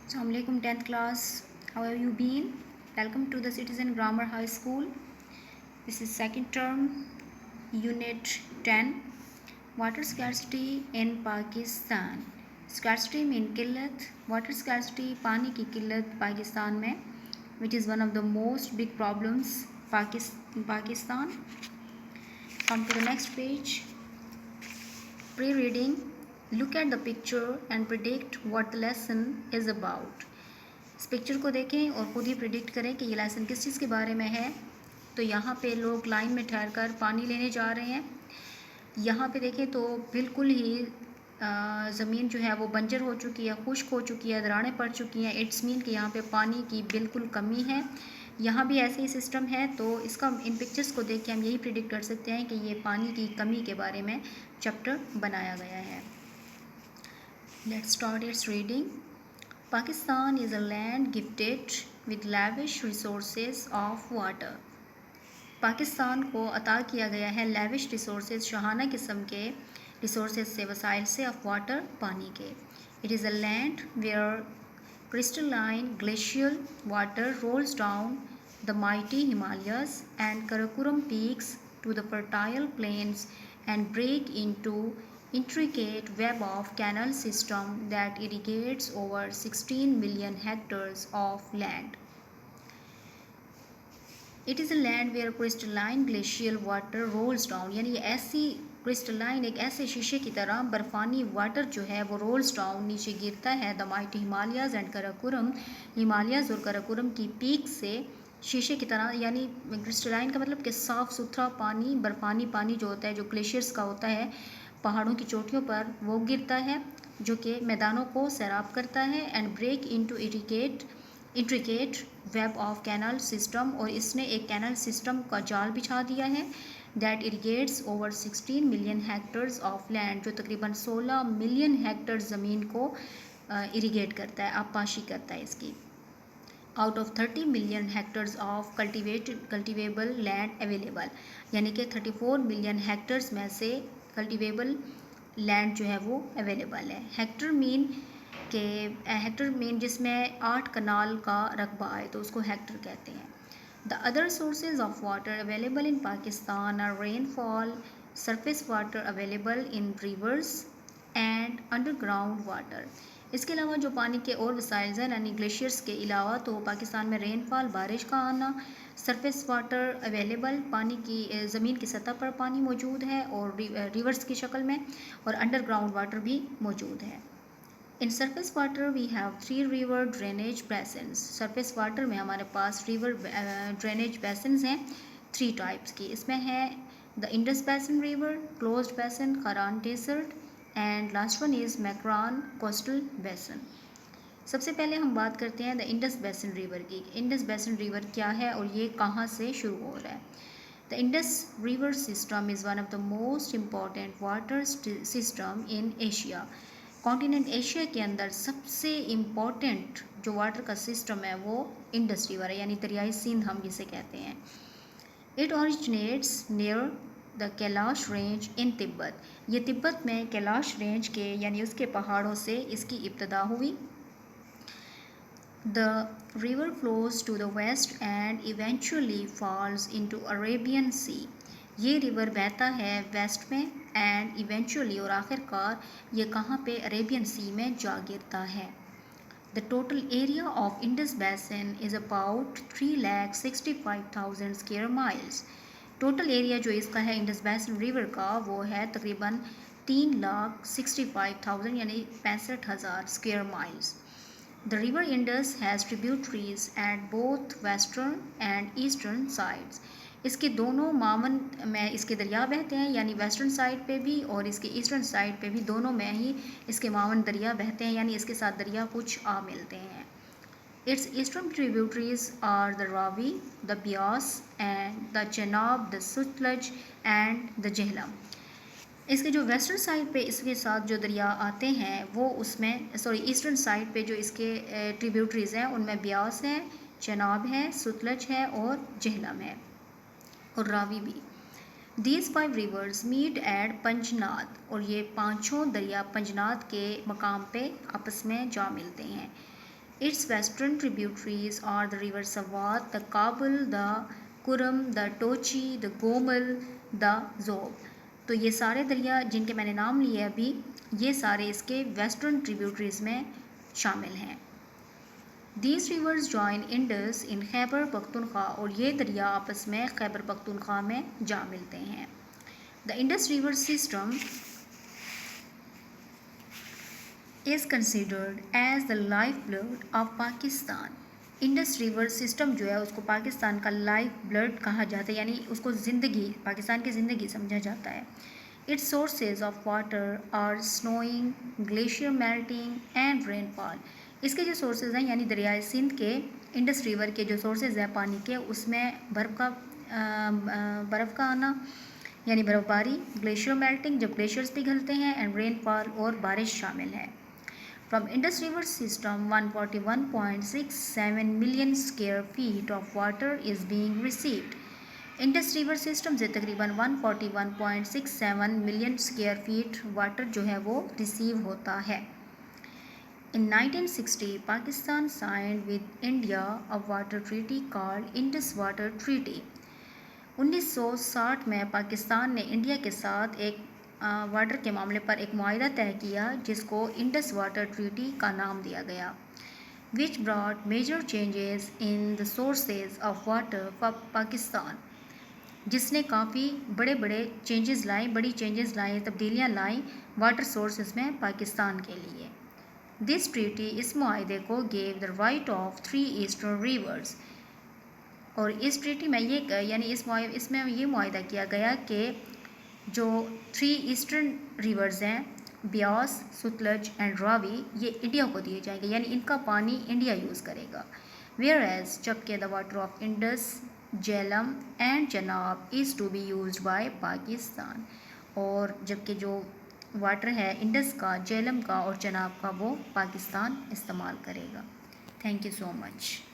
Assalamu alaikum 10th class. How have you been? Welcome to the Citizen Grammar High School. This is second term, unit 10. Water scarcity in Pakistan. Scarcity mean किल्लत. Water scarcity पानी की किल्लत पाकिस्तान में, which is one of the most big problems in Pakistan. Come to the next page. Pre-reading. Look at the picture and predict what the lesson is about. इस picture को देखें और ख़ुद ही प्रिडिक्ट करें कि ये लेसन किस चीज़ के बारे में है। तो यहाँ पे लोग लाइन में ठहर कर पानी लेने जा रहे हैं। यहाँ पे देखें तो बिल्कुल ही ज़मीन जो है वो बंजर हो चुकी है, खुश्क हो चुकी है, दरारें पड़ चुकी हैं। इट्स मीन कि यहाँ पे पानी की बिल्कुल कमी है। यहाँ भी ऐसे ही सिस्टम है। तो इसका इन पिक्चर्स को देख के हम यही प्रिडिक्ट कर सकते हैं कि ये पानी की कमी के बारे में चैप्टर बनाया गया है। Let's start it's reading. Pakistan is a land gifted with lavish resources of water. Pakistan को अता किया गया है lavish resources, शहाना किस्म के resources से, वसाइल से, of water, पानी के. It is a land where crystalline glacial water rolls down the mighty Himalayas and Karakoram peaks to the fertile plains and break into intricate web of canal system that irrigates over 16 million hectares of land. It is a land where crystalline glacial water rolls down, यानी ऐसी crystalline एक ऐसे शीशे की तरह बर्फानी water जो है वो rolls down नीचे गिरता है the mighty Himalayas and Karakoram, Himalayas और कराकोरम की पीक से शीशे की तरह, यानी क्रिस्टलाइन का मतलब कि साफ़ सुथरा पानी, बर्फानी पानी जो होता है, जो ग्लेशियर्स का होता है, पहाड़ों की चोटियों पर वो गिरता है, जो कि मैदानों को सैराब करता है। And break into intricate web of canal system, और इसने एक कैनल सिस्टम का जाल बिछा दिया है। That irrigates over 16 million hectares of land, जो तकरीबन 16 मिलियन हेक्टर ज़मीन को इरीगेट करता है, आबपाशी करता है इसकी। Out of 30 million hectares of cultivable land available, यानी कि 34 मिलियन हेक्टर्स में से कल्टिवेबल लैंड जो है वो अवेलेबल है। हेक्टर मीन जिसमें 8 कनाल का रकबा आए तो उसको हेक्टर कहते हैं। The other sources of water available in Pakistan are rainfall, surface water available in rivers and underground water. इसके अलावा जो पानी के और वसाइल हैं, यानी ग्लेशियर्स के अलावा, तो पाकिस्तान में रेनफॉल, बारिश का आना, सरफेस वाटर अवेलेबल, पानी की ज़मीन की सतह पर पानी मौजूद है और रिवर्स की शक्ल में, और अंडरग्राउंड वाटर भी मौजूद है। In surface water we have 3 river drainage basins. Surface water में हमारे पास रिवर ड्रेनेज बेसिन्स हैं 3 टाइप्स की। इसमें है the Indus basin river, closed basin, Kharan desert, and last one is Makran coastal basin. सबसे पहले हम बात करते हैं द इंडस बेसिन रिवर की। इंडस बेसिन रिवर क्या है और ये कहाँ से शुरू हो रहा है। The Indus river system is one of the most important water system in Asia. Continent Asia के अंदर सबसे इम्पॉर्टेंट जो वाटर का सिस्टम है वो इंडस रिवर है, यानी दरियाई सिंध हम जिसे कहते हैं। It originates near the Kailash range इन तिब्बत। ये तिब्बत में कैलाश रेंज के यानी उसके पहाड़ों से इसकी इब्तदा हुई। The river flows to the west and eventually falls into Arabian sea. ये रिवर बहता है वेस्ट में एंड इवेंचुअली और आखिरकार ये कहाँ पे, अरेबियन सी में जा गिरता है। The total area of Indus Basin is about 3,65,000 square miles. Total area जो इसका है इंडस बैसिन रिवर का वो है तकरीबन 3,65,000 यानी 65,000 square miles. The river Indus has tributaries at both western and eastern sides. इसके दोनों मावन में इसके दरिया बहते हैं, यानी वेस्टर्न साइड पे भी और इसके ईस्टर्न साइड पे भी, दोनों में ही इसके मावन दरिया बहते हैं, यानी इसके साथ दरिया कुछ आ मिलते हैं। It's eastern tributaries are the Ravi, the Beas and the Chenab, the Sutlej and the Jhelum. इसके जो वेस्टर्न साइड पे इसके साथ जो दरिया आते हैं वो उसमें ईस्टर्न साइड पे जो इसके ट्रिब्यूटरीज हैं उनमें ब्यास है, चेनाब है, सतलज है और जेहलम है और रावी भी। These 5 rivers meet at पंजनाद, और ये पाँचों दरिया पंजनाद के मकाम पे आपस में जा मिलते हैं। Its western tributaries are the river Swat, the Kabul, the Kurum, the Tochi, the Gomal, the Zob. تو یہ سارے دریا جن کے میں نے نام لیے ابھی، یہ سارے اس کے ویسٹرن ٹریبیوٹریز میں شامل ہیں. These rivers join Indus in Khyber Pakhtunkhwa, اور یہ دریا آپس میں خیبر پختونخوا میں جا ملتے ہیں. The Indus River system is considered as the lifeblood of Pakistan. Indus river system جو ہے اس کو پاکستان کا لائف بلڈ کہا جاتا ہے، یعنی اس کو زندگی، پاکستان کی زندگی سمجھا جاتا ہے. Its sources of water are snowing, glacier melting and rainfall. اس کے جو سورسز ہیں یعنی دریائے سندھ کے، انڈس ریور کے جو سورسز ہیں پانی کے، اس میں برف کا آنا یعنی برف باری، گلیشیئر میلٹنگ جب گلیشیئرز پگھلتے ہیں، اینڈ رین فال اور بارش شامل ہے. From Indus River system, 141.67 million square feet of water is being received. Indus River system سے تقریباً 141.67 ملین اسکیئر فیٹ واٹر جو ہے وہ ریسیو ہوتا ہے. In 1960, Pakistan signed with India a water treaty called Indus Water Treaty. 1960 میں پاکستان نے India کے ساتھ ایک واٹر کے معاملے پر ایک معاہدہ طے کیا جس کو انڈس واٹر ٹریٹی کا نام دیا گیا. which brought major changes in the sources of water for Pakistan. جس نے کافی بڑے چینجز لائیں، تبدیلیاں لائیں واٹر سورسز میں پاکستان کے لیے. This treaty اس معاہدے کو gave the right of 3 eastern rivers. اور اس ٹریٹی میں اس میں یہ معاہدہ کیا گیا کہ جو 3 ایسٹرن ریورز ہیں، بیاس، ستلج اینڈ راوی، یہ انڈیا کو دیے جائیں گے، یعنی ان کا پانی انڈیا یوز کرے گا. ویئر ایز جبکہ the water of Indus, Jhelum and Chenab is to be used by Pakistan. اور جبکہ جو واٹر ہے انڈس کا، جیلم کا اور چناب کا، وہ پاکستان استعمال کرے گا. Thank you so much.